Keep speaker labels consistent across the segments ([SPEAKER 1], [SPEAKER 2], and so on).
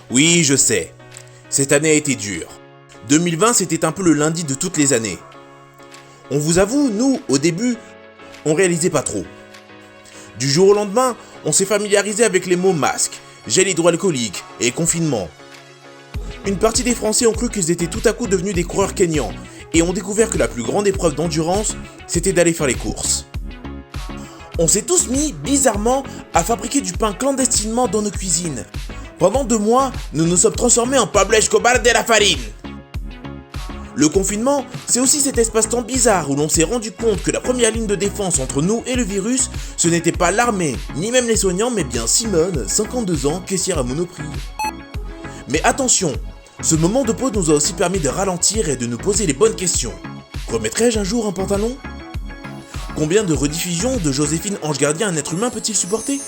[SPEAKER 1] Oui, je sais. Cette année a été dure. 2020, c'était un peu le lundi de toutes les années. On vous avoue, nous, au début, on réalisait pas trop. Du jour au lendemain, on s'est familiarisé avec les mots masque, gel hydroalcoolique et confinement. Une partie des Français ont cru qu'ils étaient tout à coup devenus des coureurs kényans et ont découvert que la plus grande épreuve d'endurance, c'était d'aller faire les courses. On s'est tous mis, bizarrement, à fabriquer du pain clandestinement dans nos cuisines. Pendant 2 mois, nous nous sommes transformés en Pablo Escobar de la farine. Le confinement, c'est aussi cet espace-temps bizarre où l'on s'est rendu compte que la première ligne de défense entre nous et le virus, ce n'était pas l'armée, ni même les soignants, mais bien Simone, 52 ans, caissière à Monoprix. Mais attention, ce moment de pause nous a aussi permis de ralentir et de nous poser les bonnes questions. Remettrai-je un jour un pantalon ? Combien de rediffusions de Joséphine Ange Gardien un être humain peut-il supporter ?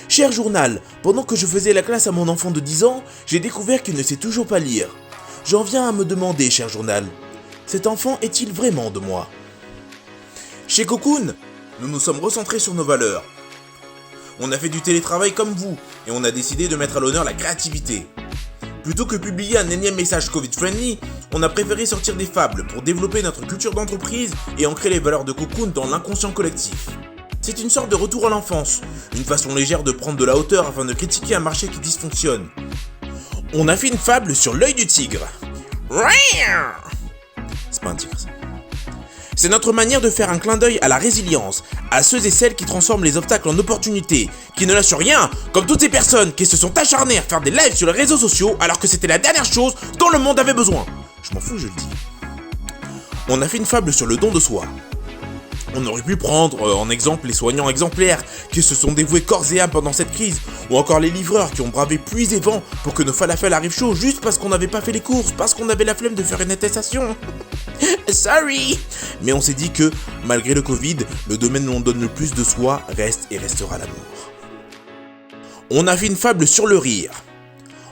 [SPEAKER 1] Cher journal, pendant que je faisais la classe à mon enfant de 10 ans, j'ai découvert qu'il ne sait toujours pas lire. J'en viens à me demander, cher journal, cet enfant est-il vraiment de moi ? Chez Cocoon, nous nous sommes recentrés sur nos valeurs. On a fait du télétravail comme vous, et on a décidé de mettre à l'honneur la créativité. Plutôt que publier un énième message Covid-friendly, on a préféré sortir des fables pour développer notre culture d'entreprise et ancrer les valeurs de Cocoon dans l'inconscient collectif. C'est une sorte de retour à l'enfance, une façon légère de prendre de la hauteur afin de critiquer un marché qui dysfonctionne. On a fait une fable sur l'œil du tigre. C'est pas un tigre ça. C'est notre manière de faire un clin d'œil à la résilience, à ceux et celles qui transforment les obstacles en opportunités, qui ne lâchent rien, comme toutes ces personnes qui se sont acharnées à faire des lives sur les réseaux sociaux alors que c'était la dernière chose dont le monde avait besoin. Je m'en fous, je le dis. On a fait une fable sur le don de soi. On aurait pu prendre en exemple les soignants exemplaires qui se sont dévoués corps et âme pendant cette crise, ou encore les livreurs qui ont bravé pluie et vent pour que nos falafels arrivent chauds juste parce qu'on n'avait pas fait les courses, parce qu'on avait la flemme de faire une attestation. Sorry. Mais on s'est dit que, malgré le Covid, le domaine où on donne le plus de soi reste et restera l'amour. On a fait une fable sur le rire.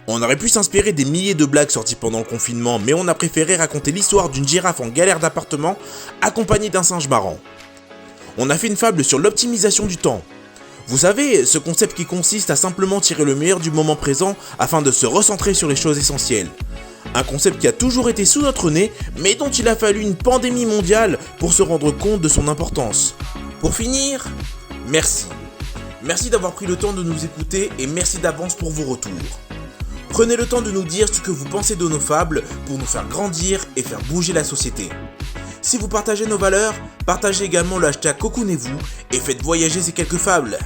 [SPEAKER 1] On aurait pu s'inspirer des milliers de blagues sorties pendant le confinement, mais on a préféré raconter l'histoire d'une girafe en galère d'appartement accompagnée d'un singe marrant. On a fait une fable sur l'optimisation du temps. Vous savez, ce concept qui consiste à simplement tirer le meilleur du moment présent afin de se recentrer sur les choses essentielles. Un concept qui a toujours été sous notre nez, mais dont il a fallu une pandémie mondiale pour se rendre compte de son importance. Pour finir, merci. Merci d'avoir pris le temps de nous écouter et merci d'avance pour vos retours. Prenez le temps de nous dire ce que vous pensez de nos fables pour nous faire grandir et faire bouger la société. Si vous partagez nos valeurs, partagez également le hashtag Cocoonez-vous et faites voyager ces quelques fables.